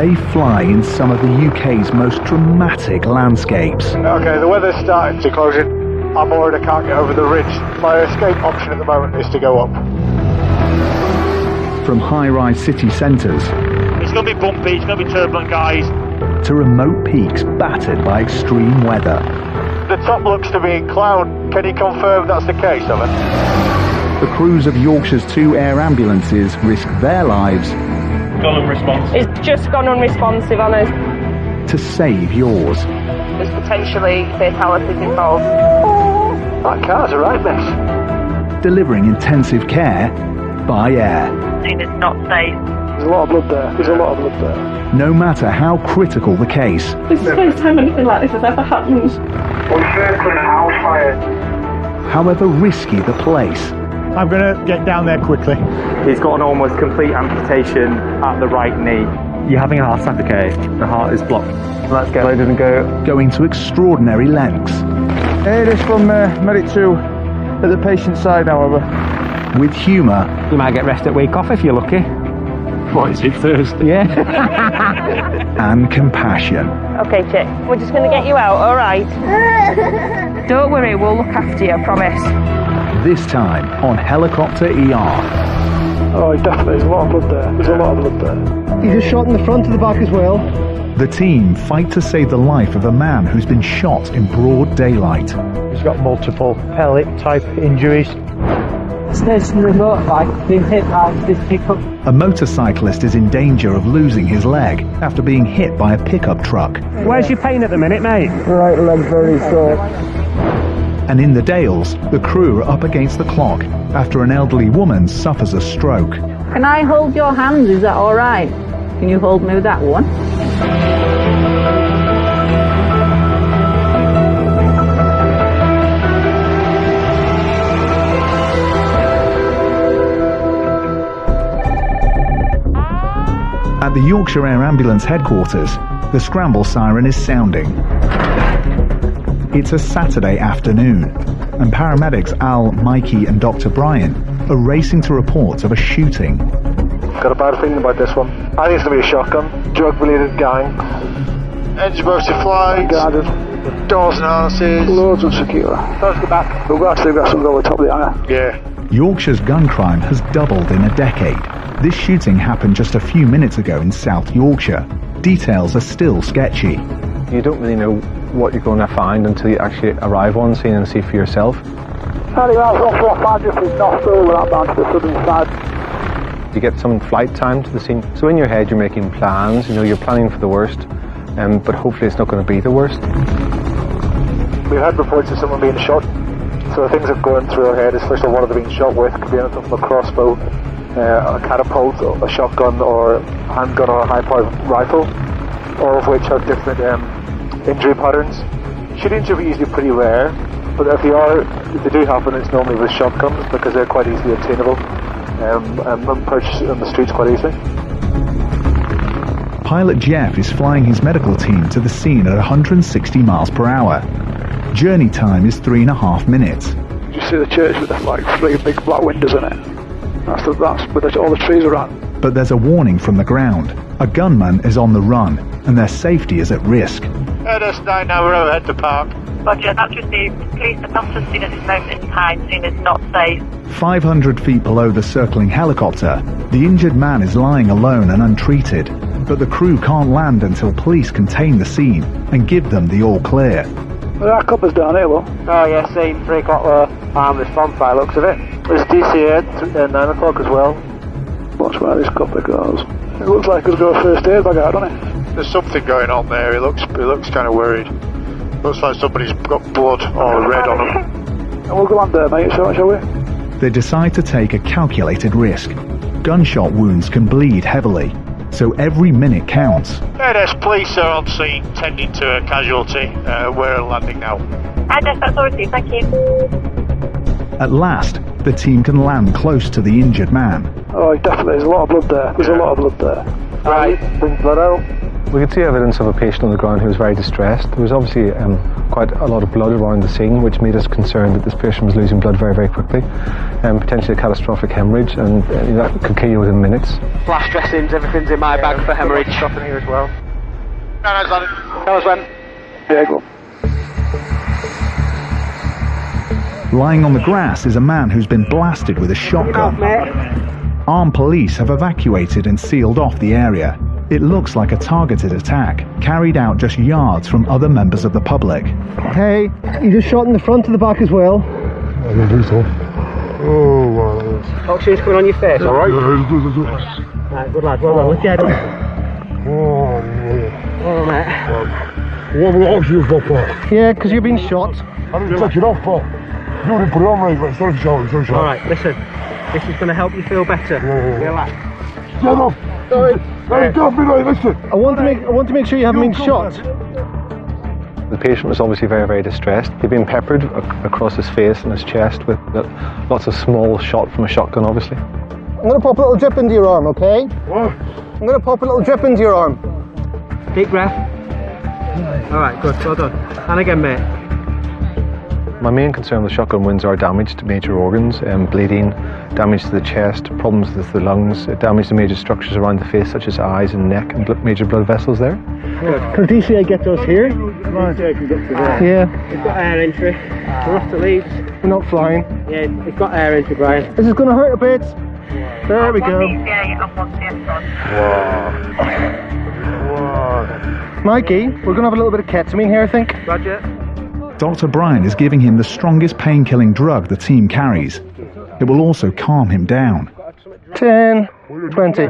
They fly in some of the UK's most dramatic landscapes. Okay, the weather's starting to close in. I'm worried I can't get over the ridge. My escape option at the moment is to go up. From high-rise city centres... It's going to be bumpy, it's going to be turbulent, guys. ...to remote peaks battered by extreme weather. The top looks to be in cloud. Can you confirm that's the case, Alan? The crews of Yorkshire's 2 air ambulances risk their lives... Gone unresponsive. It's just gone unresponsive on us. ...to save yours. There's potentially fatalities involved. That car's a right mess. Delivering intensive care by air. Seen as not safe. There's a lot of blood there. There's a lot of blood there. No matter how critical the case. This is the first time anything like this has ever happened. We're circling a house fire. However risky the place. I'm going to get down there quickly. He's got an almost complete amputation at the right knee. You're having a heart attack, okay? The heart is blocked. Let's get loaded and go. Going to extraordinary lengths. Hey, this from Medic 2 at the patient's side, however. With humour. You might get rest at week off if you're lucky. What is it, Thursday? Yeah. And compassion. Okay, Chick, we're just going to get you out, alright? Don't worry, we'll look after you, I promise. This time on Helicopter ER. Oh, definitely. There's a lot of blood there. There's a lot of blood there. He's just shot in the front of the back as well. The team fight to save the life of a man who's been shot in broad daylight. He's got multiple pellet-type injuries. There's the motorbike being hit by this pickup. A motorcyclist is in danger of losing his leg after being hit by a pickup truck. Where's your pain at the minute, mate? Right leg very sore. And in the Dales, the crew are up against the clock after an elderly woman suffers a stroke. Can I hold your hands? Is that all right? Can you hold me with that one? At the Yorkshire Air Ambulance headquarters, the scramble siren is sounding. It's a Saturday afternoon, and paramedics Al, Mikey and Dr. Brian are racing to reports of a shooting. Got a bad feeling about this one. I think it's going to be a shotgun. Drug-related gang. Engine bursted flights. Guarded. Doors and harnesses. Loads unsecure. Let's go back. We've actually got some over the top of the hangar. Yeah. Yorkshire's gun crime has doubled in a decade. This shooting happened just a few minutes ago in South Yorkshire. Details are still sketchy. You don't really know what you're going to find until you actually arrive on scene and see for yourself. You get some flight time to the scene. So in your head you're making plans, you're planning for the worst, but hopefully it's not going to be the worst. We've had reports of someone being shot. So the things that go in through our head is, first of all, what are they being shot with? Could be anything from a crossbow, a catapult, a shotgun, or a handgun, or a high-powered rifle, all of which have different injury patterns. Shootings are usually pretty rare, but if they do happen, it's normally with shotguns because they're quite easily obtainable and purchased on the streets quite easily. Pilot Jeff is flying his medical team to the scene at 160 miles per hour. Journey time is 3.5 minutes. You see the church with the three big black windows in it. That's where all the trees are at. But there's a warning from the ground. A gunman is on the run, and their safety is at risk. Head 9 now, we're overhead to park. Roger, that's received. Please the not seen at this moment in time, seen as not safe. 500 feet below the circling helicopter, the injured man is lying alone and untreated, but the crew can't land until police contain the scene and give them the all clear. There are coppers down here, though. Oh, yeah, seen 3 o'clock armed response by looks of it. There's DC at 9 o'clock as well. Watch where this copper goes. It looks like he's got a first aid bag out, doesn't it? There's something going on there. He looks kind of worried. Looks like somebody's got blood or red on him. And we'll go on there, mate, shall we? They decide to take a calculated risk. Gunshot wounds can bleed heavily, so every minute counts. Yes, police are on scene, tending to a casualty. We're landing now. Yes, that's all received, thank you. At last, the team can land close to the injured man. Oh, definitely, there's a lot of blood there. There's a lot of blood there. Right, bring blood out. We could see evidence of a patient on the ground who was very distressed. There was obviously quite a lot of blood around the scene, which made us concerned that this patient was losing blood very, very quickly, potentially a catastrophic hemorrhage, and that could kill you within minutes. Flash dressings, everything's in my bag for hemorrhage. Stuff in here as well. Tell us when. Yeah, go. Lying on the grass is a man who's been blasted with a shotgun. Armed police have evacuated and sealed off the area. It looks like a targeted attack, carried out just yards from other members of the public. Hey, you just shot in the front and the back as well. I don't think so. Oh, wow. Oxygen's coming on your face, alright? Right, good lad, well done, lift your head up. Oh, Oh, mate. what have I oxygen for, Paul? Yeah, because you've been shot. I didn't take it off, Paul. You didn't put it on, mate. Sorry, sorry. Alright, listen. This is going to help you feel better. Relax. Get off! Sorry. Hey, don't be like, listen. I want to make sure you haven't been shot. The patient was obviously very, very distressed. He'd been peppered across his face and his chest with lots of small shot from a shotgun, obviously. I'm going to pop a little drip into your arm, okay? What? I'm going to pop a little drip into your arm. Deep breath. Alright, good, well done. And again, mate. My main concern with shotgun wounds are damage to major organs, bleeding, damage to the chest, problems with the lungs, damage to major structures around the face such as eyes and neck and major blood vessels there. Can DCA get to us here? DCA can get to there. Yeah. It's got air entry. We're off to Leeds. We're not flying. Yeah, it's got air entry, Brian. This is going to hurt a bit. There we go. Mikey, we're going to have a little bit of ketamine here, I think. Roger. Dr. Bryan is giving him the strongest pain-killing drug the team carries. It will also calm him down. 10, 20.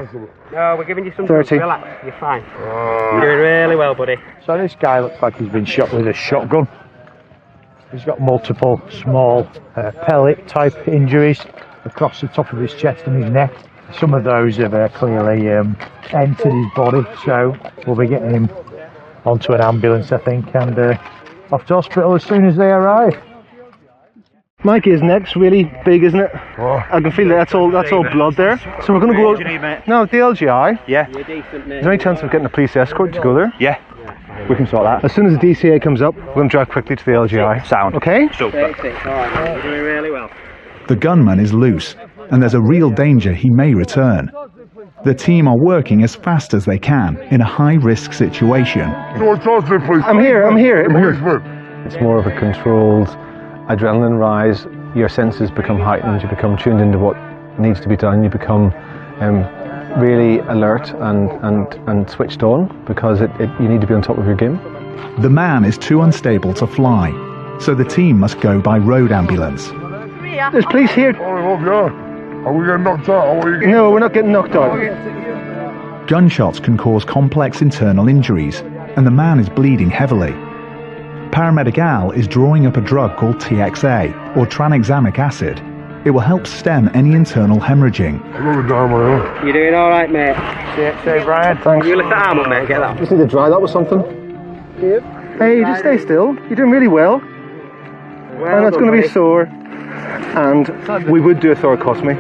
No, we're giving you some 30. Relax, you're fine. You're doing really well, buddy. So this guy looks like he's been shot with a shotgun. He's got multiple small pellet type injuries across the top of his chest and his neck. Some of those have clearly entered his body, so we'll be getting him onto an ambulance, I think, and off to hospital as soon as they arrive. Mikey, his neck's really big, isn't it? Oh. I can feel that's all blood there. So we're going to go. No, the LGI. Yeah. You're decent, mate. Is there any chance of getting a police escort to go there? Yeah. We can sort that. As soon as the DCA comes up, We're going to drive quickly to the LGI. Sound. okay? 36, alright, mate. You're doing really well. The gunman is loose, and there's a real danger he may return. The team are working as fast as they can in a high-risk situation. You want to talk to me, please? I'm here. It's more of a controlled adrenaline rise. Your senses become heightened, you become tuned into what needs to be done, you become really alert and switched on because you need to be on top of your game. The man is too unstable to fly, so the team must go by road ambulance. There's police here. Oh, yeah. Are we getting knocked out? No, we're not getting knocked out. Gunshots can cause complex internal injuries, and the man is bleeding heavily. Paramedic Al is drawing up a drug called TXA, or tranexamic acid. It will help stem any internal hemorrhaging. I'm going down my arm. You're doing alright, mate. Say, Brian. Thanks. You lift the arm up, mate, get that. Just need to dry that with something. Hey, just stay still. You're doing really well. And it's going to be sore. And we would do a thoracostomy.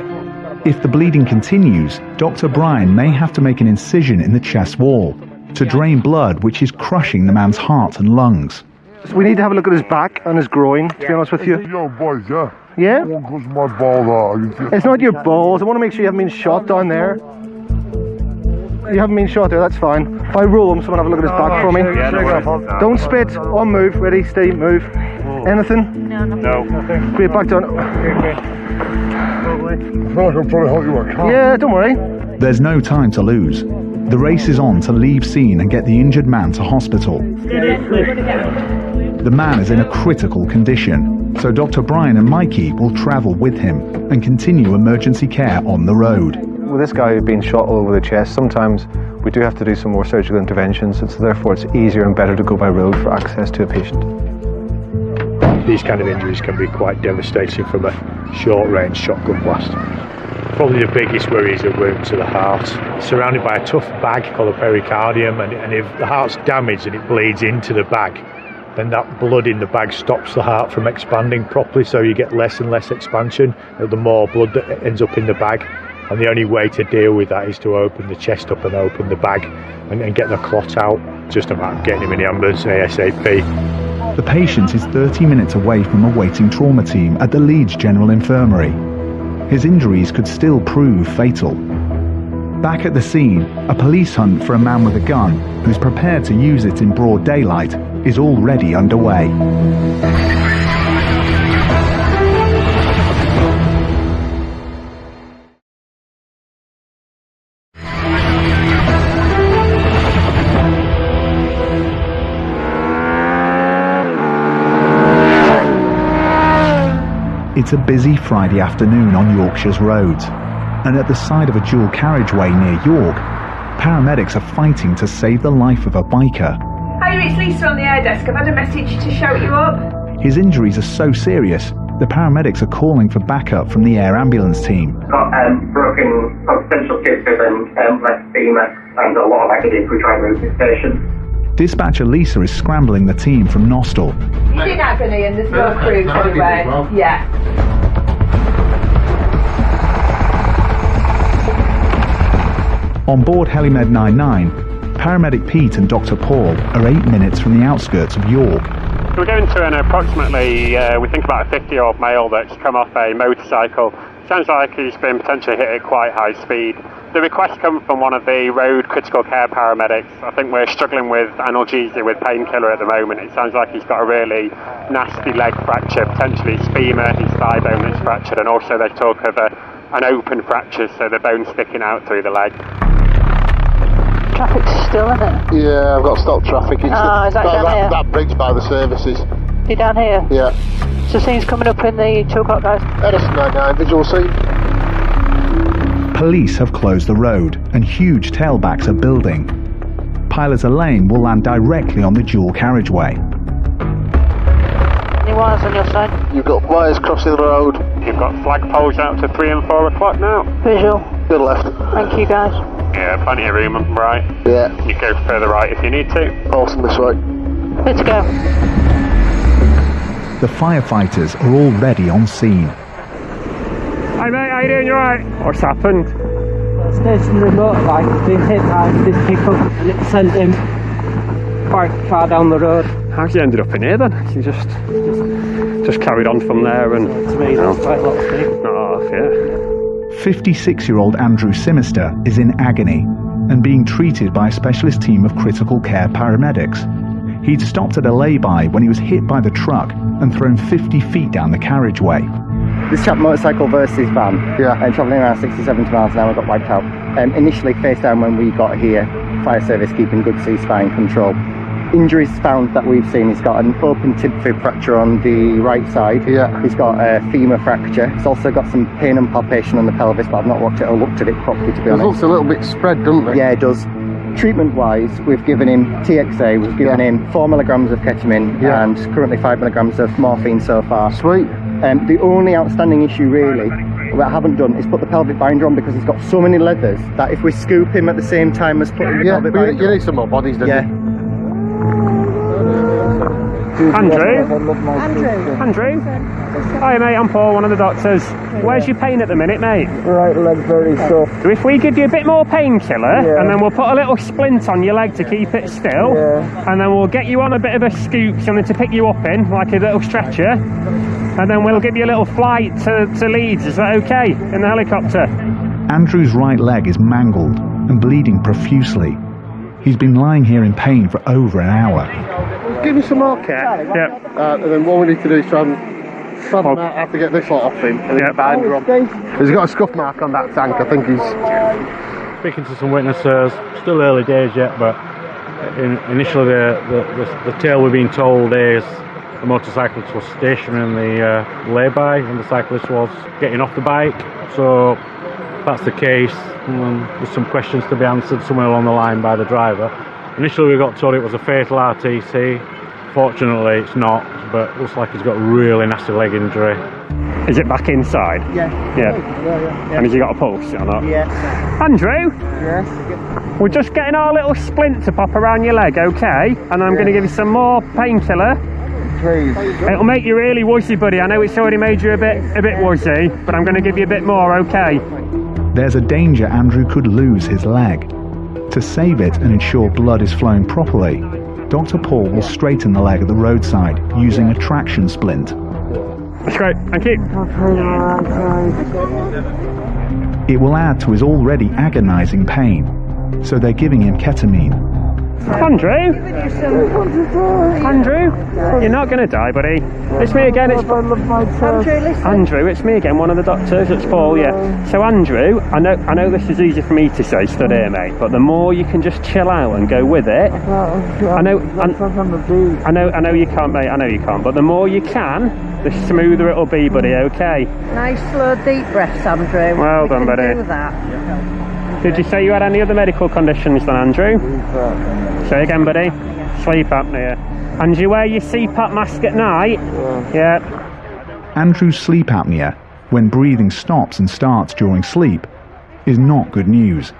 If the bleeding continues, Dr. Bryan may have to make an incision in the chest wall to drain blood which is crushing the man's heart and lungs. So we need to have a look at his back and his groin, to be honest with you. Yo, boys, yeah? Yeah? One goes my balls out. It's not your balls. I want to make sure you haven't been shot down there. You haven't been shot there, that's fine. If I roll him, someone have a look at his back for me. Yeah, Don't spit or move. Ready, steady, move. Anything? No. Great, back down. I feel like I'm trying to help you. I can't. Yeah, don't worry. There's no time to lose. The race is on to leave scene and get the injured man to hospital. The man is in a critical condition, so Dr. Bryan and Mikey will travel with him and continue emergency care on the road. With this guy being shot all over the chest, sometimes we do have to do some more surgical interventions, and so therefore it's easier and better to go by road for access to a patient. These kind of injuries can be quite devastating from a short-range shotgun blast. Probably the biggest worry is a wound to the heart. Surrounded by a tough bag called a pericardium, and if the heart's damaged and it bleeds into the bag, then that blood in the bag stops the heart from expanding properly, so you get less and less expansion. The more blood that ends up in the bag, and the only way to deal with that is to open the chest up and open the bag and get the clot out. Just a matter of getting him in the ambulance ASAP. The patient is 30 minutes away from a waiting trauma team at the Leeds General Infirmary. His injuries could still prove fatal. Back at the scene, a police hunt for a man with a gun who's prepared to use it in broad daylight is already underway. It's a busy Friday afternoon on Yorkshire's roads, and at the side of a dual carriageway near York, paramedics are fighting to save the life of a biker. Hi, it's Lisa on the air desk. I've had a message to shout you up. His injuries are so serious, the paramedics are calling for backup from the air ambulance team. Got broken potential kisses and left femur and a lot of agony if we try and move this patient. Dispatcher Lisa is scrambling the team from Nostell. He's in agony and there's no crew anywhere. Well. Yeah. On board Helimed 99, paramedic Pete and Dr. Paul are 8 minutes from the outskirts of York. We're going to an approximately, we think about a 50-year-old male that's come off a motorcycle. Sounds like he's been potentially hit at quite high speed. The request comes from one of the road critical care paramedics. I think we're struggling with analgesia with painkiller at the moment. It sounds like he's got a really nasty leg fracture, potentially his femur, his thigh bone is fractured, and also they talk of an open fracture, so the bone's sticking out through the leg. Traffic's still, isn't it? Yeah, I've got stopped traffic. It's is that down here? That bridge by the services. You down here? Yeah. So scene's coming up in the 2 o'clock, guys? Edison 99, visual scene. Police have closed the road and huge tailbacks are building. Pilots Lane will land directly on the dual carriageway. Any wires on your side? You've got wires crossing the road. You've got flagpoles out to 3 and 4 o'clock now. Visual. To the left. Thank you, guys. Yeah, plenty of room on the right. Yeah. You go further right if you need to. Awesome, this way. Let's go. The firefighters are already on scene. Hi mate, how you doing? You alright? What's happened? Stationary motorbike has been hit by this pickup and it sent him quite far down the road. How's he ended up in here then? He just carried on from there and... To me, that's quite a lot of speed. Oh, yeah. 56-year-old Andrew Simister is in agony and being treated by a specialist team of critical care paramedics. He'd stopped at a lay-by when he was hit by the truck and thrown 50 feet down the carriageway. This chap motorcycle versus van, and travelling around 60, 70 miles an hour, got wiped out. Initially face down when we got here, fire service keeping good C-spine control. Injuries found that we've seen, he's got an open tib fib fracture on the right side. Yeah. He's got a femur fracture. He's also got some pain and palpation on the pelvis, but I've not looked at it properly, to be honest. It looks a little bit spread, doesn't it? Yeah, it does. Treatment-wise, we've given him TXA, we've given him 4 milligrams of ketamine and currently 5 milligrams of morphine so far. Sweet. The only outstanding issue really that I haven't done is put the pelvic binder on, because he's got so many leathers that if we scoop him at the same time as putting the pelvic binder you need some more bodies, don't you? Andrew? Hi mate, I'm Paul, one of the doctors. Where's your pain at the minute, mate? Right leg very soft. So if we give you a bit more painkiller, and then we'll put a little splint on your leg to keep it still, and then we'll get you on a bit of a scoop, something to pick you up in, like a little stretcher, and then we'll give you a little flight to Leeds. Is that okay? In the helicopter? Andrew's right leg is mangled and bleeding profusely. He's been lying here in pain for over an hour. Give me some more care. Yeah. And then what we need to do is try and have to get this lot off him and then binder on. He's got a scuff mark on that tank. I think he's speaking to some witnesses. Still early days yet, but initially the tale we've been told is the motorcyclist was stationary in the lay-by and the cyclist was getting off the bike. So if that's the case, there's some questions to be answered somewhere along the line by the driver. Initially we got told it was a fatal RTC. Fortunately it's not, but it looks like he's got a really nasty leg injury. Is it back inside? Yeah. And has he got a pulse or not? Yeah. Andrew? Yes. We're just getting our little splint to pop around your leg, okay? And I'm going to give you some more painkiller. Please. It'll make you really wussy, buddy. I know it's already made you a bit wussy, but I'm going to give you a bit more, okay? There's a danger Andrew could lose his leg. To save it and ensure blood is flowing properly, Dr. Paul will straighten the leg at the roadside using a traction splint. That's great, thank you. It will add to his already agonising pain, so they're giving him ketamine. Andrew? Andrew? You're not going to die, buddy. It's me again, Andrew, it's me again, one of the doctors. It's Paul, yeah. So Andrew, I know this is easy for me to say, stood here, mate, but the more you can just chill out and go with it. I know you can't, mate, I know you can't, but the more you can, the smoother it'll be, buddy, okay? Nice slow deep breaths, Andrew. Well done, buddy. Do that. Did you say you had any other medical conditions then, Andrew? Say again, buddy. Sleep apnea. And you wear your CPAP mask at night? Yeah. Andrew's sleep apnea, when breathing stops and starts during sleep, is not good news.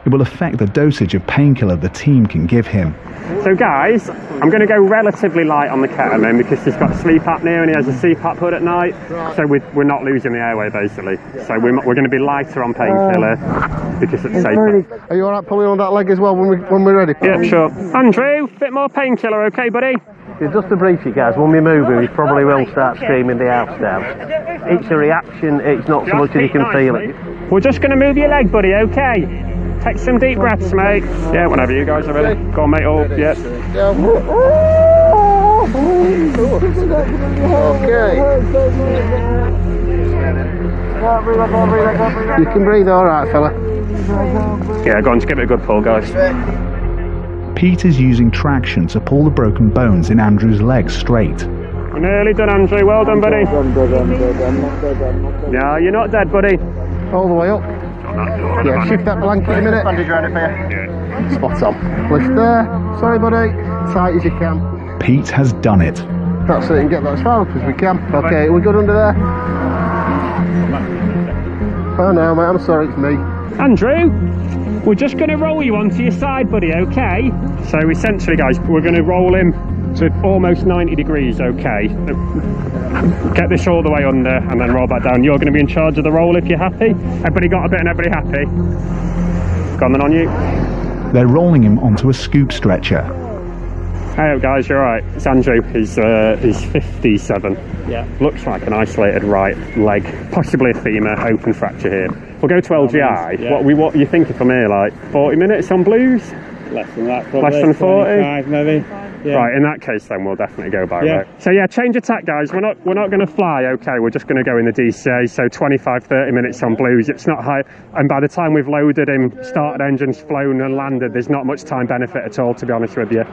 It will affect the dosage of painkiller the team can give him. So guys, I'm going to go relatively light on the ketamine because he's got sleep apnea and he has a CPAP hood at night, so we're not losing the airway basically. So we're going to be lighter on painkiller because it's safer. Are you alright pulling on that leg as well when we're ready? Yeah, sure. Andrew, bit more painkiller, okay buddy? Yeah, just to brief you guys, when we move him, he probably will start screaming the house down. It's a reaction, it's not so much as you can feel it. We're just going to move your leg, buddy, okay? Take some deep breaths, mate. Yeah, whenever you guys are ready. Go on, mate, up, yeah. Okay. You can breathe alright, fella. Yeah, go on, just give it a good pull, guys. Pete is using traction to pull the broken bones in Andrew's legs straight. You're nearly done, Andrew. Well done, buddy. No, you're not dead, buddy. All the way up. Yeah, shift that blanket a minute. Bandage around it for you. Yeah. Spot on. Lift there. Sorry, buddy. Tight as you can. Pete has done it. That's it, and get that as far up as we can. Okay, we're good under there. Oh no, mate, I'm sorry, it's me. Andrew, we're just going to roll you onto your side, buddy, okay? So essentially, guys, we're going to roll him to almost 90 degrees, okay? Get this all the way under and then roll back down. You're going to be in charge of the roll if you're happy. Everybody got a bit and everybody happy? Go on then, on you. They're rolling him onto a scoop stretcher. Hey guys, you're right. It's Andrew. He's 57. Yeah. Looks like an isolated right leg, possibly a femur, open fracture here. We'll go to LGI. Yeah. What are you thinking from here? Like 40 minutes on blues? Less than that, probably. Less than 40? Maybe. Yeah. Right, in that case then we'll definitely go by road. So yeah, change of tack, guys. We're not going to fly, okay? We're just going to go in the DCA. So 25-30 minutes on blues. It's not high, and by the time we've loaded him, started engines, flown and landed, there's not much time benefit at all, to be honest with you.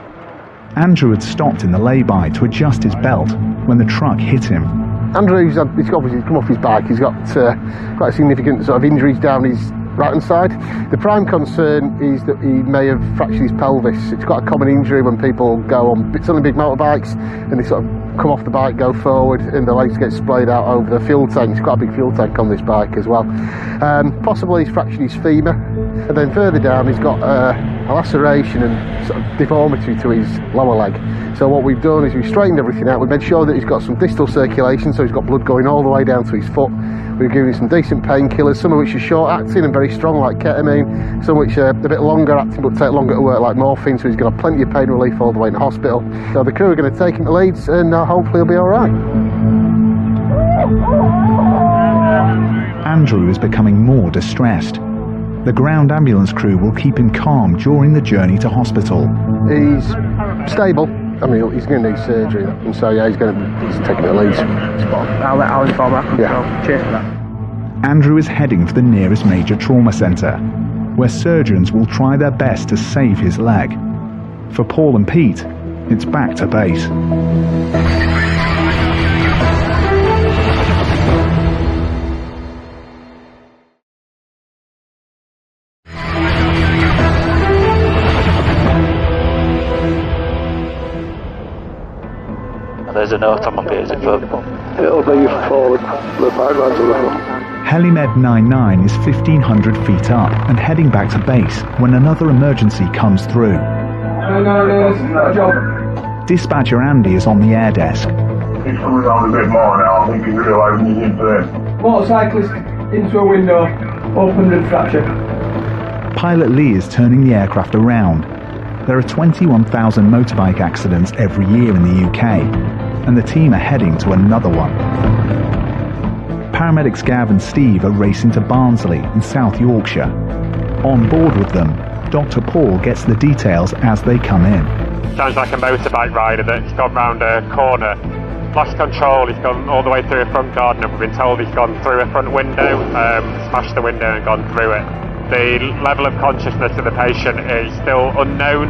Andrew had stopped in the lay-by to adjust his belt when the truck hit him. Andrew's obviously come off his bike. He's got quite significant sort of injuries down his right-hand side. The prime concern is that he may have fractured his pelvis. It's quite a common injury when people go on certainly big motorbikes and they sort of come off the bike, go forward, and the legs get splayed out over the fuel tank. It's quite a big fuel tank on this bike as well. Possibly he's fractured his femur, and then further down he's got a laceration and sort of deformity to his lower leg. So what we've done is we've straightened everything out. We've made sure that he's got some distal circulation, so he's got blood going all the way down to his foot. We've given him some decent painkillers, some of which are short acting and very strong like ketamine, some of which are a bit longer acting but take longer to work like morphine, so he's going to have plenty of pain relief all the way in the hospital. So the crew are going to take him to Leeds and hopefully he'll be alright. Andrew is becoming more distressed. The ground ambulance crew will keep him calm during the journey to hospital. He's stable. I mean, he's going to need surgery, and so yeah, he's taking it at Leeds. I'll inform her. Yeah. So, cheers for that. Andrew is heading for the nearest major trauma centre, where surgeons will try their best to save his leg. For Paul and Pete, it's back to base. There's a note on my page, is it for? It'll be forward, the pipelines are level. Helimed 99 is 1,500 feet up and heading back to base when another emergency comes through. Dispatcher Andy is on the air desk. It's coming on a bit more now, I think he's realising he's into this. Motorcyclist into a window. Open rib fracture. Pilot Lee is turning the aircraft around. There are 21,000 motorbike accidents every year in the UK, and the team are heading to another one. Paramedics Gav and Steve are racing to Barnsley in South Yorkshire. On board with them, Dr. Paul gets the details as they come in. Sounds like a motorbike rider that's gone round a corner, lost control. He's gone all the way through a front garden, and we've been told he's gone through a front window, smashed the window and gone through it. The level of consciousness of the patient is still unknown.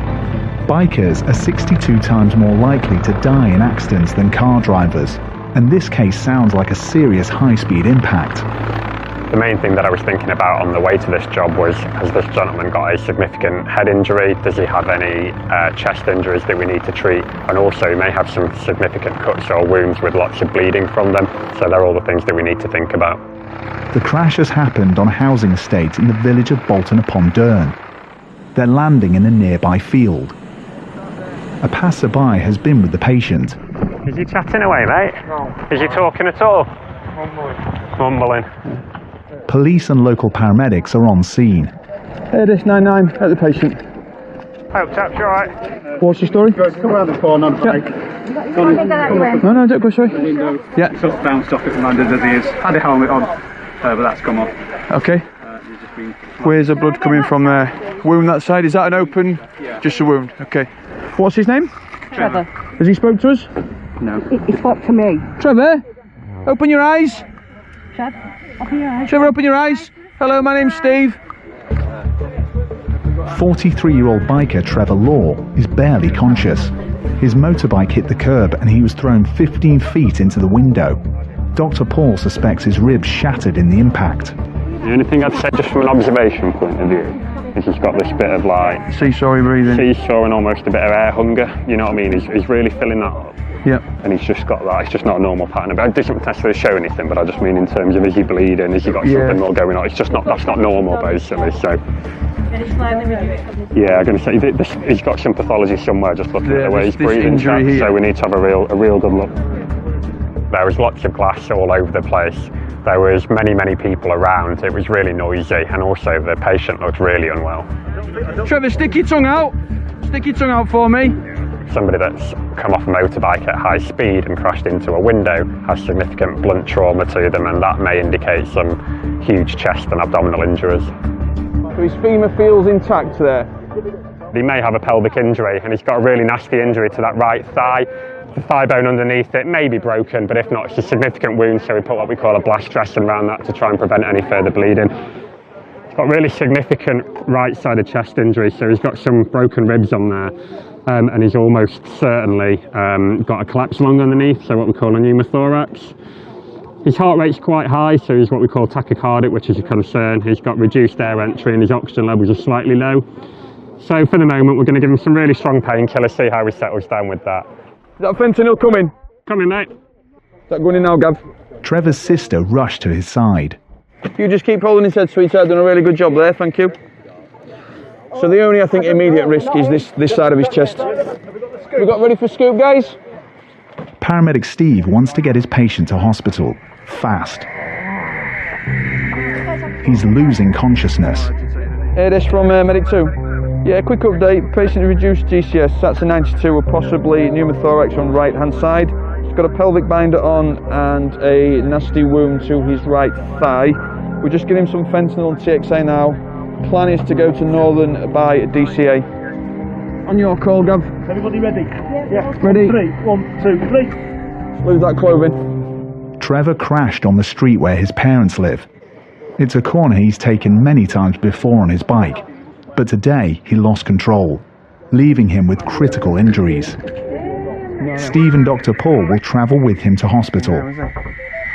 Bikers are 62 times more likely to die in accidents than car drivers, and this case sounds like a serious high-speed impact. The main thing that I was thinking about on the way to this job was, has this gentleman got a significant head injury? Does he have any chest injuries that we need to treat? And also he may have some significant cuts or wounds with lots of bleeding from them. So they're all the things that we need to think about. The crash has happened on a housing estate in the village of Bolton-upon-Dearne. They're landing in a nearby field. A passerby has been with the patient. Is he chatting away, mate? No. Is he talking at all? Mumbling. Police and local paramedics are on scene. ADS 99 at the patient. Hope chap's you alright? What's the story? Come around the corner on the bike. No, don't go, sorry. Yeah. Sort of bounced off it and landed as he is. Had a helmet on, but that's come off. Okay. Where's the blood coming from there? Wound that side, is that an open? Yeah. Just a wound, okay. What's his name? Trevor. Has he spoke to us? No. He spoke to me. Trevor, open your eyes. Trev, open your eyes. Trevor, open your eyes. Hello, my name's Steve. 43-year-old biker Trevor Law is barely conscious. His motorbike hit the curb and he was thrown 15 feet into the window. Dr. Paul suspects his ribs shattered in the impact. The only thing I'd say just from an observation point of view is he's got this bit of like seesaw breathing. Seesaw and almost a bit of air hunger, you know what I mean? He's really filling that up. Yep. And he's just got that, it's just not a normal pattern. It doesn't necessarily show anything, but I just mean in terms of is he bleeding, has he got something more going on? It's just not, that's not normal basically, so. Yeah, I'm going to say he's got some pathology somewhere just looking at the way he's breathing, so we need to have a real good look. There was lots of glass all over the place. There was many people around. It was really noisy, and also the patient looked really unwell. Trevor, stick your tongue out. Stick your tongue out for me. Somebody that's come off a motorbike at high speed and crashed into a window has significant blunt trauma to them, and that may indicate some huge chest and abdominal injuries. So his femur feels intact there. He may have a pelvic injury, and he's got a really nasty injury to that right thigh. The thigh bone underneath it may be broken, but if not, it's a significant wound, so we put what we call a blast dressing around that to try and prevent any further bleeding. He's got really significant right-sided chest injury, so he's got some broken ribs on there, and he's almost certainly got a collapsed lung underneath, so what we call a pneumothorax. His heart rate's quite high, so he's what we call tachycardic, which is a concern. He's got reduced air entry and his oxygen levels are slightly low. So for the moment, we're going to give him some really strong painkillers, see how he settles down with that. Is that fentanyl coming? Coming, mate. Is that going in now, Gav? Trevor's sister rushed to his side. You just keep holding his head, sweetheart. Done a really good job there, thank you. So the only, I think, immediate risk is this side of his chest. We got ready for scoop, guys? Paramedic Steve wants to get his patient to hospital, fast. He's losing consciousness. ADS from Medic 2. Yeah, quick update. Patient reduced GCS. That's a 92 with possibly pneumothorax on right hand side. He's got a pelvic binder on and a nasty wound to his right thigh. We're just getting him some fentanyl and TXA now. Plan is to go to Northern by DCA. On your call, Gav. Everybody ready? Yeah. Ready? 3, 1, 2, 3. Move that clothing. Trevor crashed on the street where his parents live. It's a corner he's taken many times before on his bike, but today he lost control, leaving him with critical injuries. Steve and Dr. Paul will travel with him to hospital.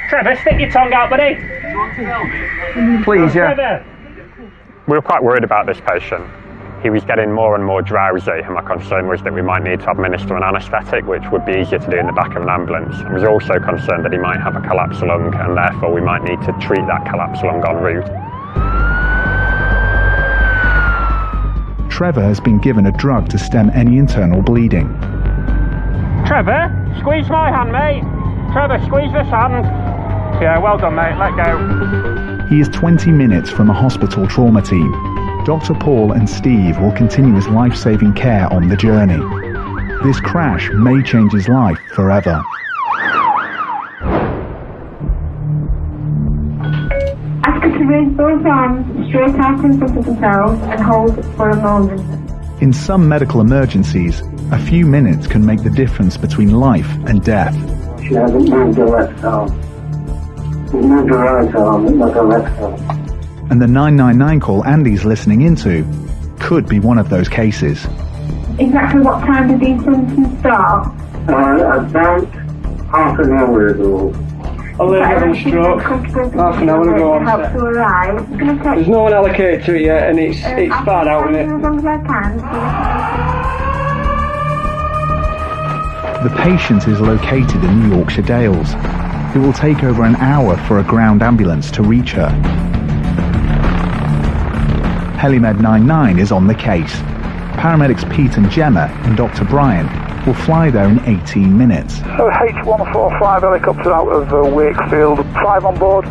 Trevor, stick your tongue out, buddy. Please, yeah. Trevor. We were quite worried about this patient. He was getting more and more drowsy, and my concern was that we might need to administer an anaesthetic, which would be easier to do in the back of an ambulance. I was also concerned that he might have a collapsed lung, and therefore we might need to treat that collapsed lung en route. Trevor has been given a drug to stem any internal bleeding. Trevor, squeeze my hand, mate. Trevor, squeeze this hand. Yeah, well done, mate. Let go. He is 20 minutes from a hospital trauma team. Dr. Paul and Steve will continue his life-saving care on the journey. This crash may change his life forever. Ask her to raise both arms straight out in front of themselves and hold for a moment. In some medical emergencies, a few minutes can make the difference between life and death. She hasn't moved her left arm. She's moved her right arm, but not her left arm. And the 999 call Andy's listening into could be one of those cases. Exactly what time did these symptoms start? About half an hour ago. A lady having a stroke, half an hour ago. Help to arrive. It's going to take There's no one allocated to it yet, and it's far out, isn't it? as long as I can. The patient is located in the Yorkshire Dales. It will take over an hour for a ground ambulance to reach her. Helimed 99 is on the case. Paramedics Pete and Gemma and Dr. Brian will fly there in 18 minutes. H145 helicopter out of Wakefield, 5 on board.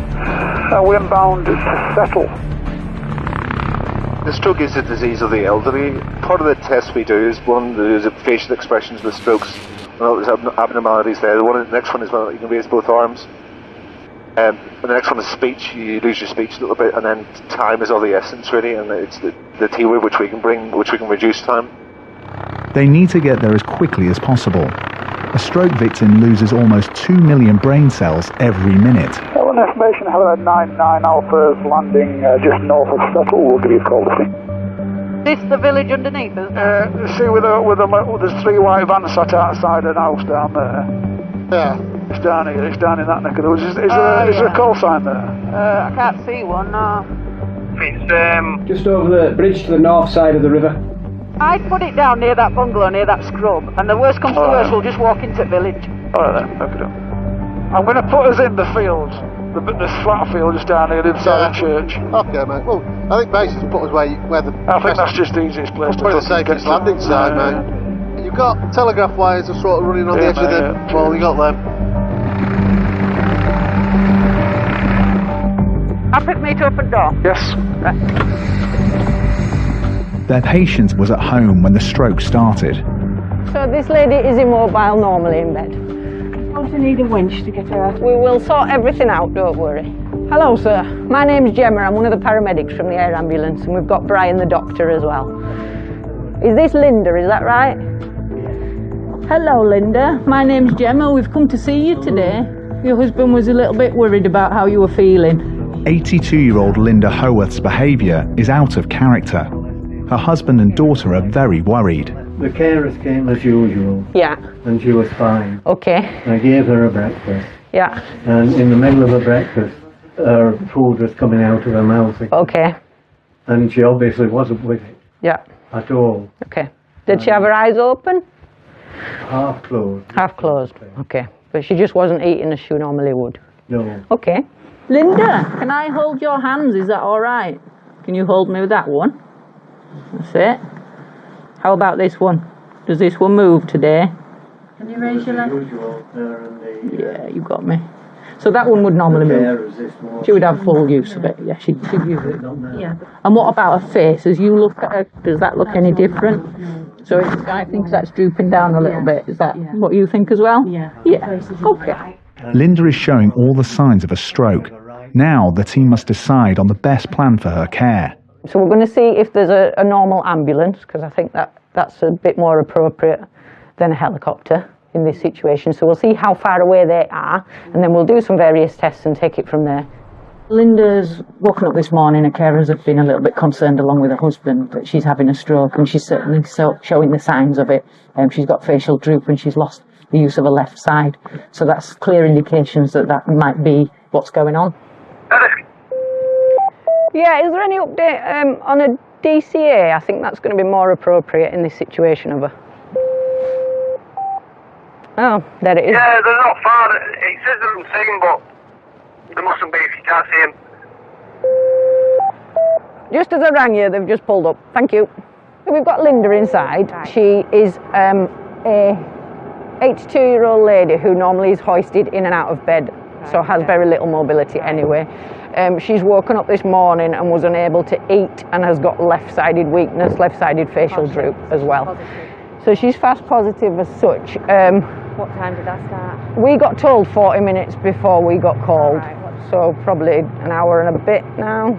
We're inbound to Settle. The stroke is a disease of the elderly. Part of the test we do is one, there's facial expressions with strokes. There's abnormalities there. The next one is when you can raise both arms. And the next one is speech. You lose your speech a little bit, and then time is of the essence, really, and it's the T-wave which we can reduce time. They need to get there as quickly as possible. A stroke victim loses almost 2 million brain cells every minute. One information, Helimed 99 Alpha is landing just north of Settle. We'll give you a call to see. This the village underneath us? See, there's 3 white vans sat outside an house down there. Yeah. It's down here, it's down in that neck of the woods. Is there a call sign there? I can't see one, no. It's just over the bridge to the north side of the river. I'd put it down near that bungalow, near that scrub, and the worst comes to worst, we'll just walk into the village. Alright then, okay. I'm going to put us in the fields, the flat field just down here inside the church. Okay, mate. Well, I think bases will put us where the... I think that's just the easiest place to probably the safest landing side, mate. You've got telegraph wires are sort of running on the edge of the wall, you got them. I'll pick me to open door. Yes. Right. Their patient was at home when the stroke started. So this lady is immobile normally in bed. Don't you need a winch to get her out? We will sort everything out, don't worry. Hello, sir. My name's Gemma. I'm one of the paramedics from the air ambulance, and we've got Brian the doctor as well. Is this Linda, is that right? Hello, Linda. My name's Gemma. We've come to see you today. Your husband was a little bit worried about how you were feeling. 82-year-old Linda Howarth's behaviour is out of character. Her husband and daughter are very worried. The carers came as usual. Yeah. And she was fine. Okay. I gave her a breakfast. Yeah. And in the middle of her breakfast, her food was coming out of her mouth again. Okay. And she obviously wasn't with it. Yeah. At all. Okay. Did she have her eyes open? Half closed. Half closed. Okay. But she just wasn't eating as she normally would. No. Okay. Linda, can I hold your hands? Is that all right? Can you hold me with that one? That's it. How about this one? Does this one move today? Can you raise your leg? Yeah, you got me. So that one would normally move. She would have full use of it. Yeah, she'd use it. Yeah. And what about her face? As you look at her, does that look any different? So I think that's drooping down a little bit. Is that what you think as well? Yeah. Yeah. Okay. Linda is showing all the signs of a stroke. Now the team must decide on the best plan for her care. So we're going to see if there's a normal ambulance, because I think that's a bit more appropriate than a helicopter in this situation. So we'll see how far away they are, and then we'll do some various tests and take it from there. Linda's woken up this morning. Her carers have been a little bit concerned, along with her husband, that she's having a stroke, and she's certainly showing the signs of it. She's got facial droop and she's lost the use of her left side. So that's clear indications that might be what's going on. Yeah, is there any update on a DCA? I think that's going to be more appropriate in this situation of her. Oh, there it is. Yeah, they're not far. It says they're unseen, but there mustn't be if you can't see them. Just as I rang you, they've just pulled up. Thank you. So we've got Linda inside. She is a 82-year-old lady who normally is hoisted in and out of bed, so has very little mobility anyway. She's woken up this morning and was unable to eat and has got left-sided weakness, left-sided facial droop as well. So she's fast positive as such. What time did that start? We got told 40 minutes before we got called, so probably an hour and a bit now.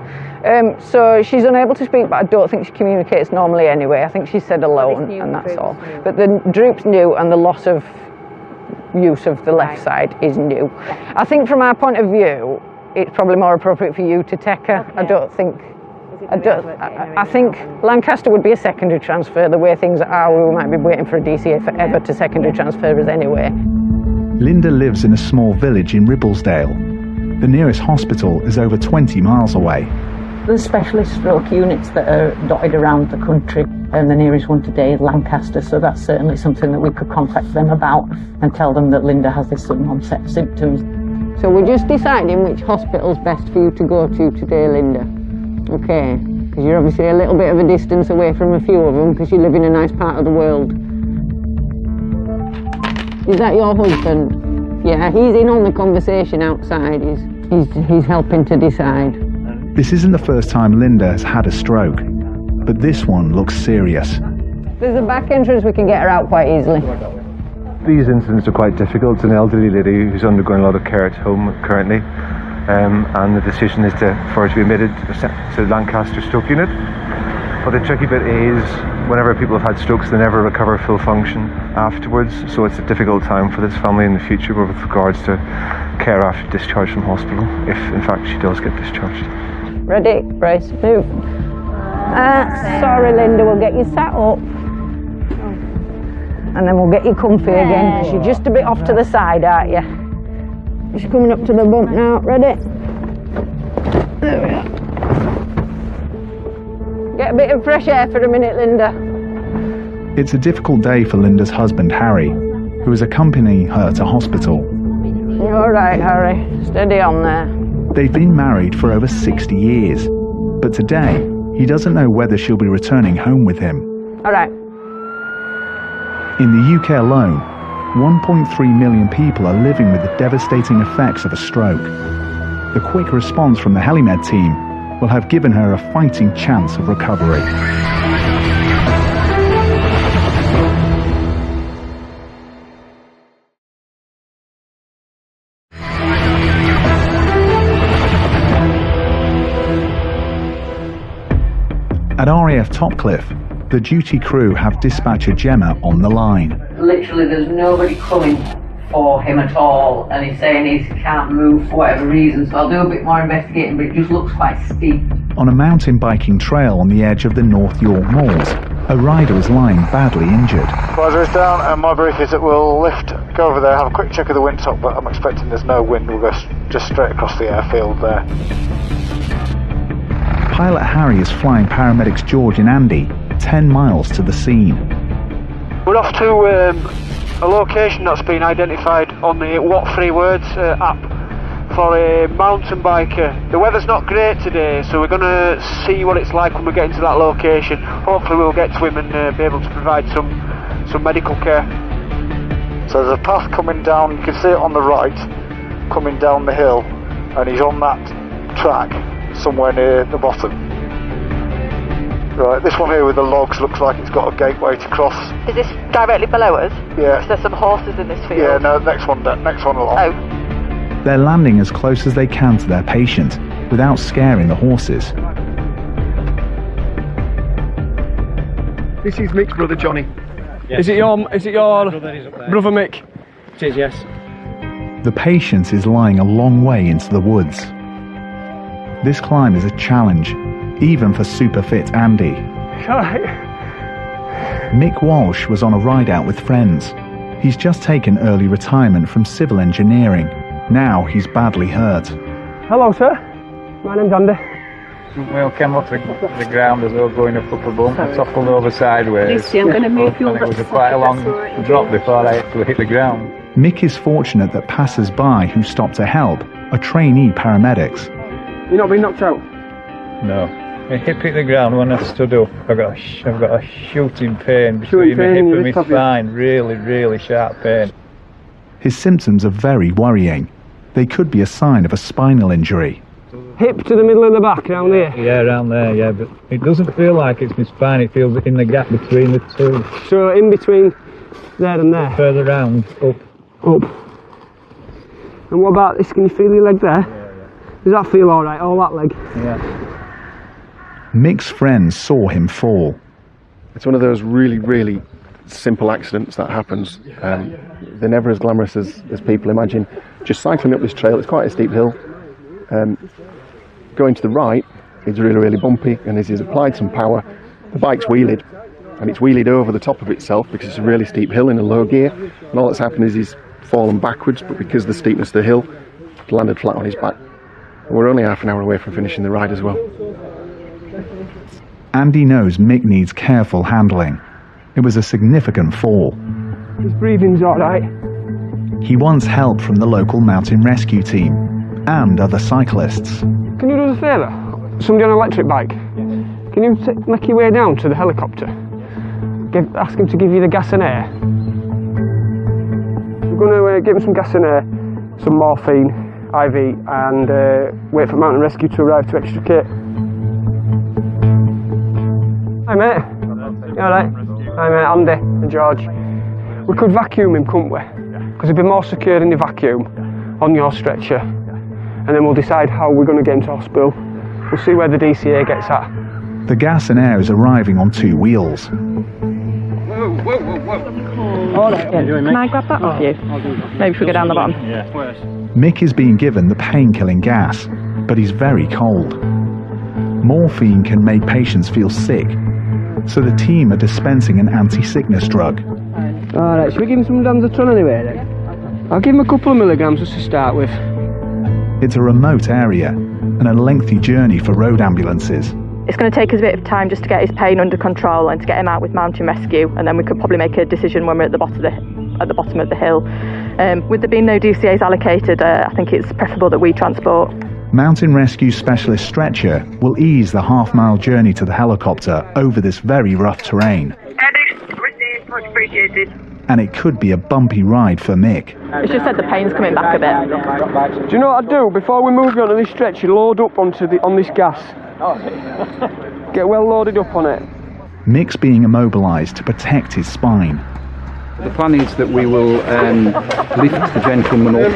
So she's unable to speak, but I don't think she communicates normally anyway. I think she said alone, and that's all. But the droop's new, and the loss of use of the left side is new. I think from our point of view, it's probably more appropriate for you to take her. I don't think. I think Lancaster would be a secondary transfer. The way things are, we might be waiting for a DCA forever to secondary transfer us anyway. Linda lives in a small village in Ribblesdale. The nearest hospital is over 20 miles away. There's specialist stroke units that are dotted around the country, and the nearest one today is Lancaster, so that's certainly something that we could contact them about and tell them that Linda has this sudden onset symptoms. So we're just deciding which hospital's best for you to go to today, Linda. Okay, because you're obviously a little bit of a distance away from a few of them because you live in a nice part of the world. Is that your husband? Yeah, he's in on the conversation outside. He's helping to decide. This isn't the first time Linda has had a stroke, but this one looks serious. There's a back entrance, we can get her out quite easily. These incidents are quite difficult. It's an elderly lady who's undergoing a lot of care at home currently, and the decision is for her to be admitted to Lancaster Stroke Unit. But the tricky bit is, whenever people have had strokes, they never recover full function afterwards, so it's a difficult time for this family in the future with regards to care after discharge from hospital, if in fact she does get discharged. Ready, brace, move. Sorry Linda, we'll get you sat up. And then we'll get you comfy again, because you're just a bit off to the side, aren't you? Just coming up to the bump now, ready? There we are. Get a bit of fresh air for a minute, Linda. It's a difficult day for Linda's husband, Harry, who is accompanying her to hospital. You're all right, Harry. Steady on there. They've been married for over 60 years, but today he doesn't know whether she'll be returning home with him. All right. In the UK alone, 1.3 million people are living with the devastating effects of a stroke. The quick response from the Helimed team will have given her a fighting chance of recovery. At RAF Topcliffe, the duty crew have dispatcher Gemma on the line. Literally, there's nobody coming for him at all, and he's saying he can't move for whatever reason, so I'll do a bit more investigating, but it just looks quite steep. On a mountain biking trail on the edge of the North York Moors, a rider is lying badly injured. Riser is down, and my brief is that we'll lift, go over there, have a quick check of the windsock, but I'm expecting there's no wind. We'll go just straight across the airfield there. Pilot Harry is flying paramedics George and Andy 10 miles to the scene. We're off to a location that's been identified on the What 3 Words app for a mountain biker. The weather's not great today, so we're going to see what it's like when we get into that location. Hopefully we'll get to him and be able to provide some medical care. So there's a path coming down, you can see it on the right, coming down the hill, and he's on that track somewhere near the bottom. Right, this one here with the logs looks like it's got a gateway to cross. Is this directly below us? Yeah. Is there some horses in this field? Yeah, no, next one along. Oh. They're landing as close as they can to their patient without scaring the horses. This is Mick's brother Johnny. Yes. Is it your brother Mick? It is, yes. The patient is lying a long way into the woods. This climb is a challenge, even for super fit Andy. Mick Walsh was on a ride out with friends. He's just taken early retirement from civil engineering. Now he's badly hurt. Hello sir, my name's Andy. We all came off the ground as we were going up a bump and toppled over sideways. Lucy, I'm going to move you over. It was quite a long drop before I actually hit the ground. Mick is fortunate that passers-by who stopped to help are trainee paramedics. You're not been knocked out? No. My hip hit the ground when I stood up. I've got a shooting pain between my hip and my spine. Really, really sharp pain. His symptoms are very worrying. They could be a sign of a spinal injury. hip to the middle of the back, around here? Yeah, around there, yeah, but it doesn't feel like it's my spine, it feels in the gap between the two. So in between there and there? Further round, up. Up. And what about this? Can you feel your leg there? Yeah. Does that feel alright, all that leg? Yeah. Mick's friends saw him fall. It's one of those really simple accidents that happens. They're never as glamorous as people imagine. Just cycling up this trail, it's quite a steep hill. Going to the right, it's really bumpy, and as he's applied some power, the bike's wheelied, and it's wheelied over the top of itself because it's a really steep hill in a low gear, and all that's happened is he's fallen backwards, but because of the steepness of the hill, he landed flat on his back. And we're only half an hour away from finishing the ride as well. Andy knows Mick needs careful handling. It was a significant fall. His breathing's alright. He wants help from the local mountain rescue team and other cyclists. Can you do us a favour? Somebody on an electric bike? Can you make your way down to the helicopter? Ask him to give you the gas and air. We're going to give him some gas and air, some morphine, IV, and wait for mountain rescue to arrive to extricate. Hi mate. You alright? Hi mate, Andy and George. We could vacuum him, couldn't we? Because he'd be more secure in the vacuum on your stretcher. And then we'll decide how we're going to get him to hospital. We'll see where the DCA gets at. The gas and air is arriving on 2 wheels. Can I grab that off you? Maybe if we go down the bottom. Mick is being given the pain-killing gas, but he's very cold. Morphine can make patients feel sick, so the team are dispensing an anti-sickness drug. Alright, should we give him some Danzatron anyway then? I'll give him a couple of milligrams just to start with. It's a remote area and a lengthy journey for road ambulances. It's going to take us a bit of time just to get his pain under control and to get him out with mountain rescue, and then we could probably make a decision when we're at the bottom of the hill. With there being no DCAs allocated, I think it's preferable that we transport. Mountain Rescue Specialist Stretcher will ease the half-mile journey to the helicopter over this very rough terrain. Received, much appreciated. And it could be a bumpy ride for Mick. It's just said the pain's coming back a bit. Do you know what I'd do? Before we move on to this stretcher, load up on this gas. Get well loaded up on it. Mick's being immobilised to protect his spine. The plan is that we will lift the gentleman up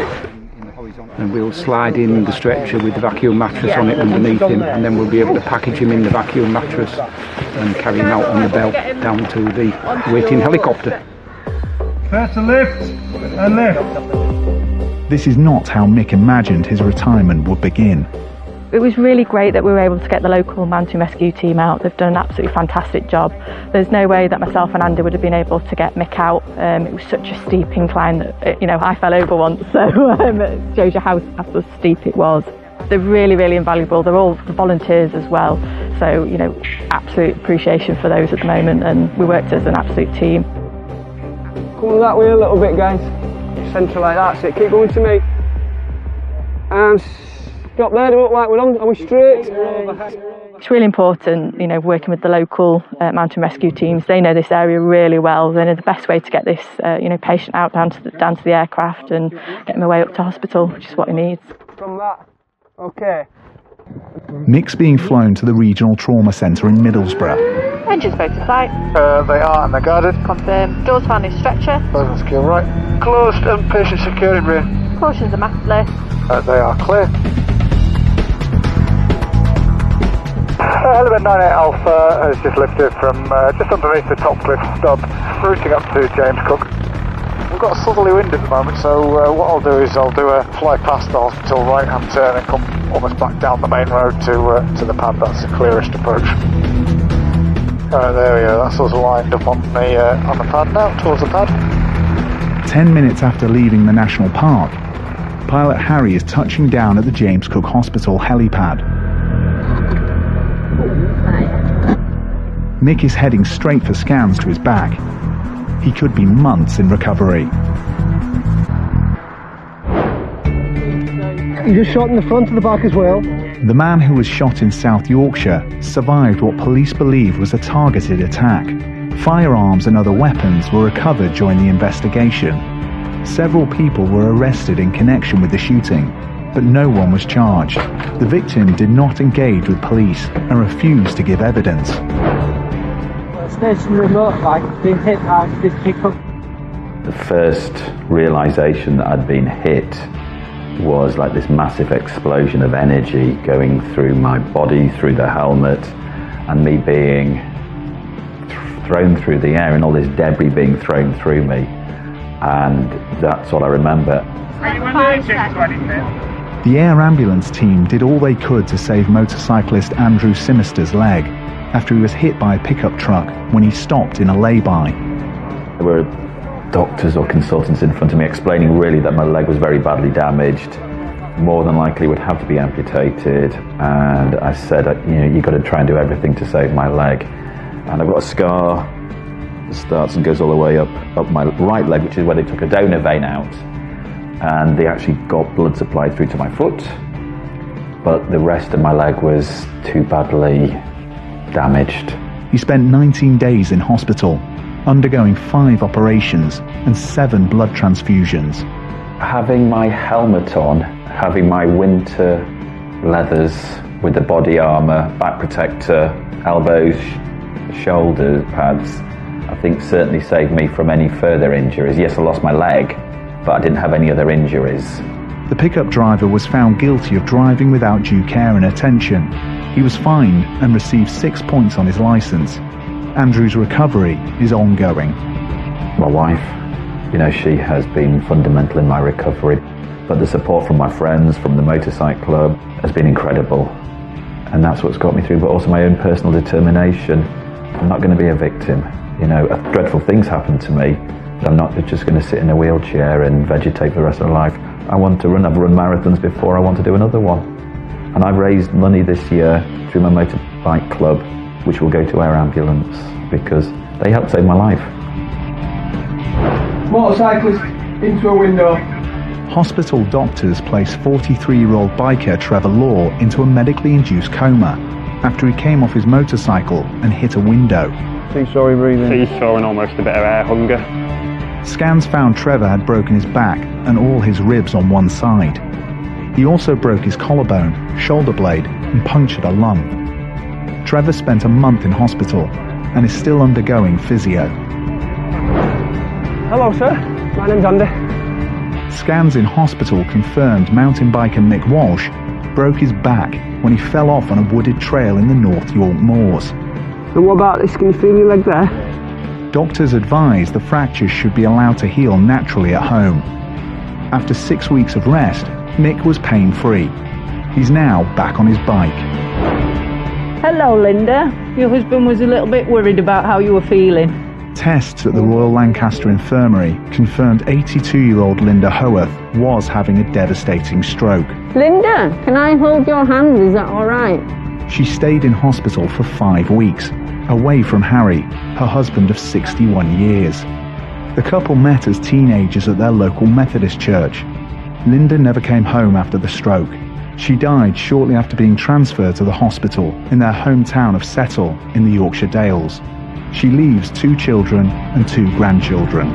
and we'll slide in the stretcher with the vacuum mattress on it underneath him, and then we'll be able to package him in the vacuum mattress and carry him out on the belt down to the waiting helicopter. Press a lift and lift. This is not how Mick imagined his retirement would begin. It was really great that we were able to get the local mountain rescue team out. They've done an absolutely fantastic job. There's no way that myself and Andy would have been able to get Mick out. It was such a steep incline that, I fell over once, so it shows you how steep it was. They're really invaluable. They're all volunteers as well. So, absolute appreciation for those at the moment, and we worked as an absolute team. Come that way a little bit, guys. Centre like that, so keep going to me. And stop there, don't look like we're on. Are we straight? It's really important, working with the local mountain rescue teams. They know this area really well. They know the best way to get this, patient out down to the aircraft and get him away up to hospital, which is what he needs. From that, okay. Mick's being flown to the Regional Trauma Centre in Middlesbrough. Engines both to flight. They are and they're guarded. Confirm. Doors found in stretcher. Closed and secure right. Closed and patient secure in rear. Cautions are maskless. They are clear. Element 98 Alpha has just lifted from just underneath the top cliff stub, routing up to James Cook. We've got a southerly wind at the moment, so what I'll do is I'll do a fly past the hospital right-hand turn and come almost back down the main road to the pad. That's the clearest approach. There we go, that's us lined up on the pad now, towards the pad. 10 minutes after leaving the national park, pilot Harry is touching down at the James Cook Hospital helipad. Mick is heading straight for scans to his back. He could be months in recovery. You just shot in the front of the back as well. The man who was shot in South Yorkshire survived what police believe was a targeted attack. Firearms and other weapons were recovered during the investigation. Several people were arrested in connection with the shooting. but no one was charged. The victim did not engage with police and refused to give evidence. Stationary motorbike being hit by this pickup. The first realisation that I'd been hit was like this massive explosion of energy going through my body, through the helmet, and me being thrown through the air and all this debris being thrown through me. And that's all I remember. The air ambulance team did all they could to save motorcyclist Andrew Simister's leg after he was hit by a pickup truck when he stopped in a lay-by. There were doctors or consultants in front of me explaining really that my leg was very badly damaged, more than likely would have to be amputated, and I said, you've got to try and do everything to save my leg. And I've got a scar that starts and goes all the way up my right leg, which is where they took a donor vein out, and they actually got blood supplied through to my foot, but the rest of my leg was too badly damaged. He spent 19 days in hospital, undergoing 5 operations and 7 blood transfusions. Having my helmet on, having my winter leathers with the body armour, back protector, elbows, shoulder pads, I think certainly saved me from any further injuries. Yes, I lost my leg, but I didn't have any other injuries. The pickup driver was found guilty of driving without due care and attention. He was fined and received 6 points on his licence. Andrew's recovery is ongoing. My wife, she has been fundamental in my recovery, but the support from my friends, from the motorcycle club, has been incredible. And that's what's got me through, but also my own personal determination. I'm not going to be a victim. Dreadful things happen to me, but I'm not just going to sit in a wheelchair and vegetate for the rest of my life. I want to run. I've run marathons before. I want to do another one. And I've raised money this year through my motorbike club, which will go to Air Ambulance, because they helped save my life. Motorcyclist into a window. Hospital doctors placed 43-year-old biker Trevor Law into a medically induced coma after he came off his motorcycle and hit a window. Seesaw breathing. Seesaw and almost a bit of air hunger. Scans found Trevor had broken his back and all his ribs on one side. He also broke his collarbone, shoulder blade, and punctured a lung. Trevor spent a month in hospital and is still undergoing physio. Hello, sir. My name's Andy. Scans in hospital confirmed mountain biker Mick Walsh broke his back when he fell off on a wooded trail in the North York Moors. And what about this? Can you feel your leg there? Doctors advised the fractures should be allowed to heal naturally at home. After 6 weeks of rest, Mick was pain-free. He's now back on his bike. Hello, Linda. Your husband was a little bit worried about how you were feeling. Tests at the Royal Lancaster Infirmary confirmed 82-year-old Linda Howarth was having a devastating stroke. Linda, can I hold your hand? Is that all right? She stayed in hospital for 5 weeks, away from Harry, her husband of 61 years. The couple met as teenagers at their local Methodist church. Linda never came home after the stroke. She died shortly after being transferred to the hospital in their hometown of Settle in the Yorkshire Dales. She leaves 2 children and 2 grandchildren.